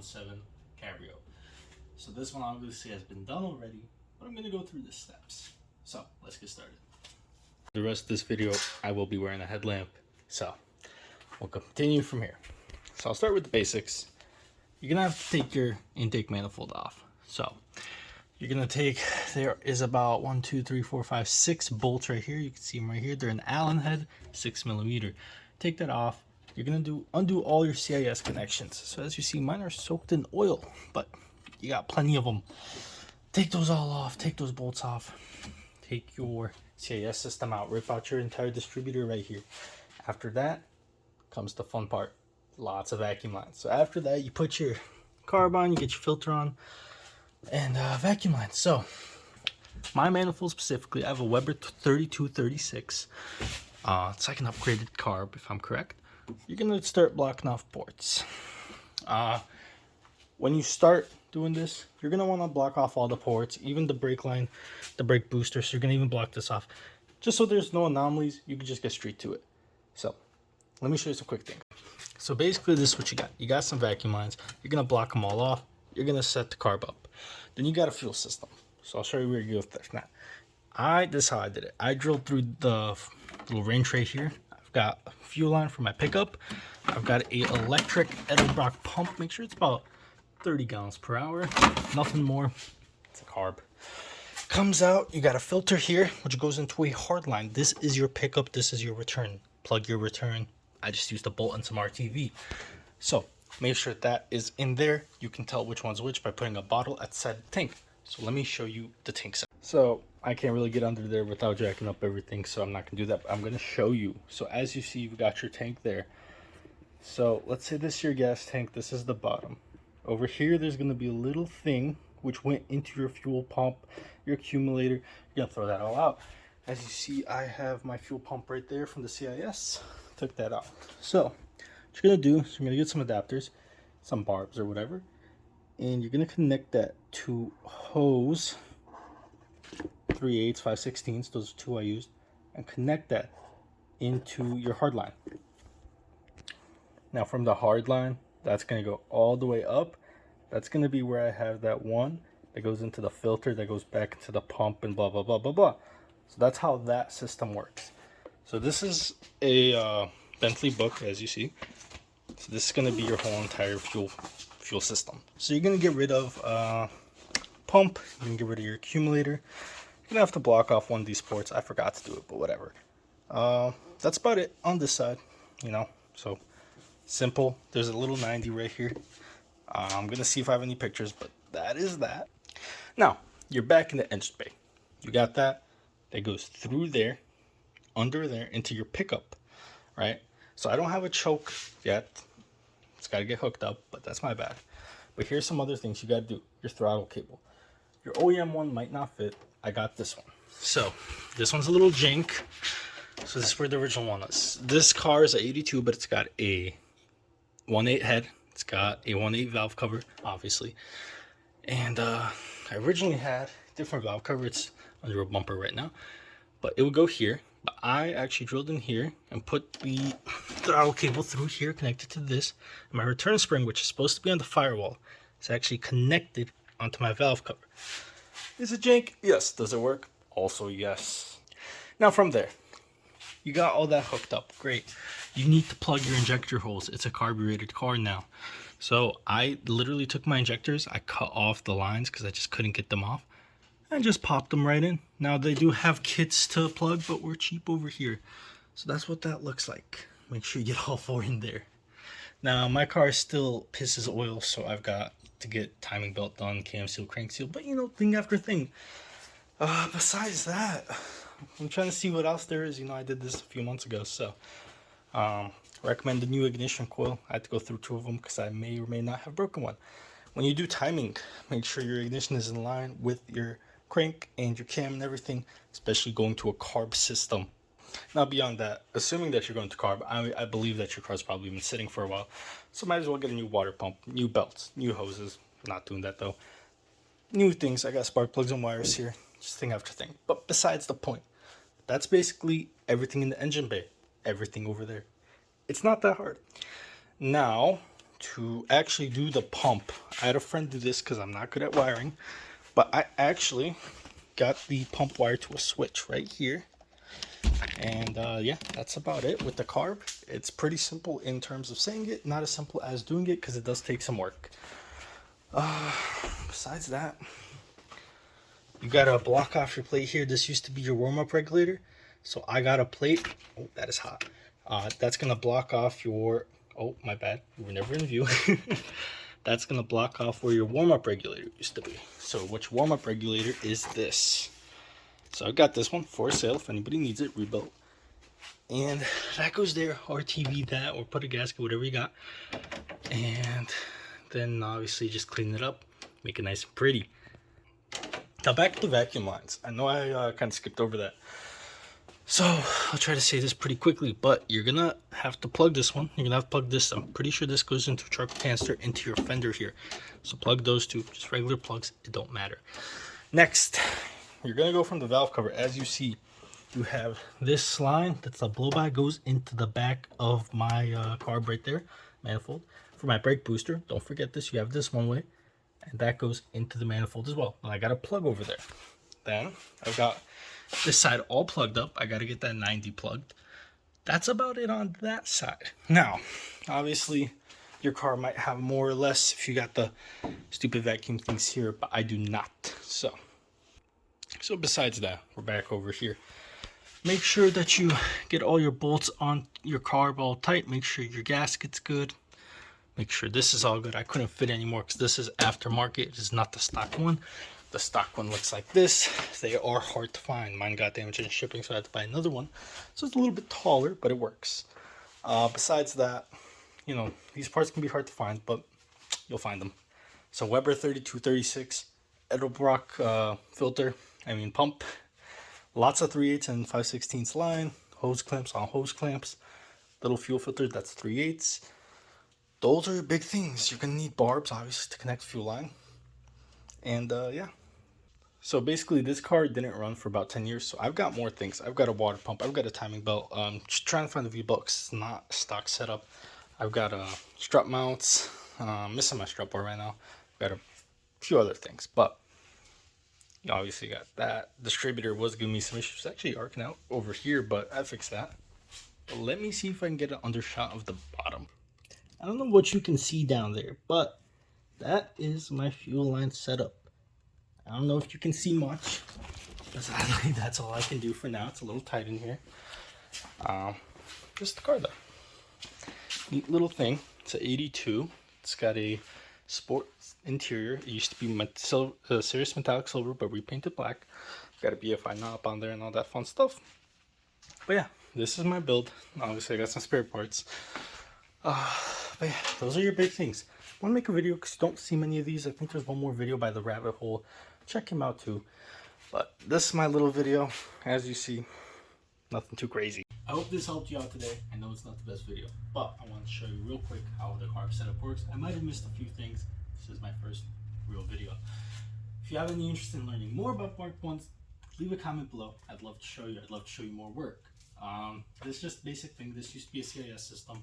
MK1 Cabrio. So this one obviously has been done already, but I'm going to go through the steps. So let's get started. The rest of this video, I will be wearing a headlamp. So we'll continue from here. So I'll start with the basics. You're going to have to take your intake manifold off. So you're going to take, there is about 1, 2, 3, 4, 5, 6 bolts right here. You can see them right here. They're an Allen head, 6mm. Take that off. You're going to undo all your CIS connections. So as you see, mine are soaked in oil, but you got plenty of them. Take those all off. Take those bolts off. Take your CIS system out. Rip out your entire distributor right here. After that comes the fun part. Lots of vacuum lines. So after that, you put your carb on, you get your filter on, and vacuum lines. So my manifold specifically, I have a Weber 3236. It's like an upgraded carb, if I'm correct. You're gonna start blocking off ports. When you start doing this, you're gonna want to block off all the ports, even the brake line, the brake booster. So you're gonna even block this off, just so there's no anomalies. You can just get straight to it. So let me show you some quick things. So basically, this is what you got. You got some vacuum lines. You're gonna block them all off. You're gonna set the carb up. Then you got a fuel system. So I'll show you where you go with this. Now, this is how I did it. I drilled through the little rain tray here. I've got a fuel line for my pickup. I've got a electric Edelbrock pump. Make sure it's about 30 gallons per hour. Nothing more. It's a carb. Comes out. You got a filter here, which goes into a hard line. This is your pickup. This is your return. Plug your return. I just used a bolt and some RTV. So make sure that is in there. You can tell which one's which by putting a bottle outside the tank. So let me show you the tank set. So I can't really get under there without jacking up everything, so I'm not gonna do that, but I'm gonna show you. So as you see, you've got your tank there. So let's say this is your gas tank, this is the bottom. Over here, there's gonna be a little thing which went into your fuel pump, your accumulator. You're gonna throw that all out. As you see, I have my fuel pump right there from the CIS. Took that out. So what you're gonna do is you're gonna get some adapters, some barbs or whatever, and you're gonna connect that to hose 3/8, 5/16. Those are two I used, and connect that into your hard line. Now from the hard line, that's gonna go all the way up. That's gonna be where I have that one that goes into the filter, that goes back into the pump, and blah blah blah blah blah. So that's how that system works. So this is a Bentley book, as you see. So this is going to be your whole entire fuel system. So you're going to get rid of pump. You're going to get rid of your accumulator. You're going to have to block off one of these ports. I forgot to do it, but whatever. That's about it on this side, you know. So simple. There's a little 90 right here. I'm going to see if I have any pictures, but that is that. Now, you're back in the engine bay. You got that. That goes through there, under there, into your pickup, right? So I don't have a choke yet. It's got to get hooked up, but that's my bad. But here's some other things you got to do. Your throttle cable. Your OEM one might not fit. I got this one. So this one's a little jank. So this is where the original one is. This car is a 82, but it's got a 1.8 head. It's got a 1.8 valve cover, obviously. And I originally had a different valve cover. It's under a bumper right now, but it would go here. But I actually drilled in here and put the throttle cable through here, connected to this. And my return spring, which is supposed to be on the firewall, is actually connected onto my valve cover. Is it jank? Yes. Does it work? Also yes. Now from there, you got all that hooked up. Great. You need to plug your injector holes. It's a carbureted car now. So I literally took my injectors. I cut off the lines because I just couldn't get them off. And just pop them right in. Now they do have kits to plug, but we're cheap over here. So that's what that looks like. Make sure you get all 4 in there. Now my car still pisses oil, so I've got to get timing belt done, cam seal, crank seal, but you know, thing after thing. Besides that, I'm trying to see what else there is. You know, I did this a few months ago, so recommend the new ignition coil. I had to go through 2 of them because I may or may not have broken one. When you do timing, make sure your ignition is in line with your crank and your cam and everything, especially going to a carb system. Now beyond that, assuming that you're going to carb, I believe that your car's probably been sitting for a while, so might as well get a new water pump, new belts, new hoses. Not doing that though. New things. I got spark plugs and wires here, just thing after thing. But besides the point, that's basically everything in the engine bay, everything over there. It's not that hard. Now to actually do the pump. I had a friend do this because I'm not good at wiring, but I actually got the pump wire to a switch right here. And yeah, that's about it with the carb. It's pretty simple in terms of saying it, not as simple as doing it because it does take some work. Besides that, you gotta block off your plate here. This used to be your warm-up regulator, so I got a plate. Oh, that is hot. That's gonna block off your, oh my bad, we were never in view. That's gonna block off where your warm-up regulator used to be. So which warm-up regulator is this? So I got this one for sale if anybody needs it, rebuilt. And that goes there, or TV that, or put a gasket, whatever you got. And then obviously just clean it up, make it nice and pretty. Now back to the vacuum lines. I know I kind of skipped over that. So I'll try to say this pretty quickly, but you're gonna have to plug this one. You're gonna have to plug this. I'm pretty sure this goes into a charcoal canister into your fender here. So plug those two, just regular plugs, it don't matter. Next, you're gonna go from the valve cover. As you see, you have this line that's a blow by, goes into the back of my carb right there, manifold. For my brake booster, don't forget this, you have this one way, and that goes into the manifold as well. And I got a plug over there. Then I've got this side all plugged up. I got to get that 90 plugged. That's about it on that side. Now, obviously, your car might have more or less if you got the stupid vacuum things here, but I do not. So besides that, we're back over here. Make sure that you get all your bolts on your carb all tight. Make sure your gasket's good. Make sure this is all good. I couldn't fit anymore because this is aftermarket. It is not the stock one. The stock one looks like this. They are hard to find. Mine got damaged in shipping, so I had to buy another one. So it's a little bit taller, but it works. Besides that, you know, these parts can be hard to find, but you'll find them. So Weber 3236, Edelbrock pump. Lots of 3/8 and 5/16 line. Hose clamps on hose clamps. Little fuel filter, that's 3/8. Those are big things. You're going to need barbs, obviously, to connect the fuel line. And yeah. So basically, this car didn't run for about 10 years. So I've got more things. I've got a water pump. I've got a timing belt. Just trying to find the V-belt because it's not stock setup. I've got strut mounts. Missing my strut bar right now. I've got a few other things. But you obviously got that. Distributor was giving me some issues. It's actually arcing out over here, but I fixed that. But let me see if I can get an undershot of the bottom. I don't know what you can see down there, but that is my fuel line setup. I don't know if you can see much. That's all I can do for now. It's a little tight in here. Just the car though. Neat little thing. It's an 82. It's got a sports interior. It used to be Sirius metallic silver, but repainted black. Got a BFI knob on there and all that fun stuff. But yeah, this is my build. Obviously, I got some spare parts. But yeah, those are your big things. I want to make a video because you don't see many of these. I think there's one more video by the Rabbit Hole. Check him out too. But this is my little video. As you see, nothing too crazy. I hope this helped you out today. I know it's not the best video, but I want to show you real quick how the carb setup works. I might have missed a few things. This is my first real video. If you have any interest in learning more about Mark 1s, leave a comment below. I'd love to show you. I'd love to show you more work. This is just a basic thing. This used to be a CIS system.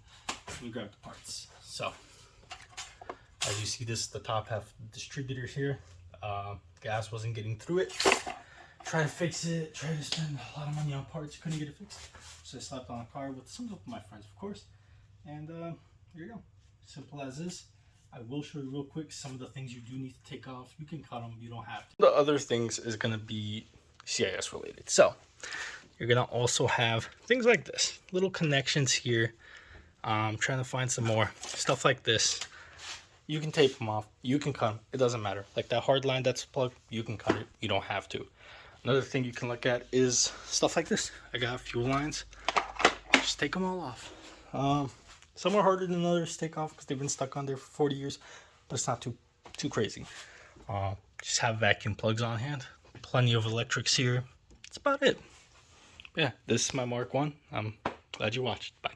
Let me grab the parts. So, as you see, this is the top half distributor here. Gas wasn't getting through it. Try to fix it. Try to spend a lot of money on parts. Couldn't get it fixed. So I slapped on a car with some help of my friends, of course. And here you go. Simple as is. I will show you real quick some of the things you do need to take off. You can cut them. You don't have to. The other things is going to be CIS related. So you're going to also have things like this. Little connections here. I'm trying to find some more. Stuff like this. You can tape them off. You can cut them. It doesn't matter. Like that hard line that's plugged, you can cut it. You don't have to. Another thing you can look at is stuff like this. I got fuel lines. Just take them all off. Some are harder than others to take off because they've been stuck on there for 40 years. But it's not too crazy. Just have vacuum plugs on hand. Plenty of electrics here. That's about it. Yeah, this is my Mark 1. I'm glad you watched. Bye.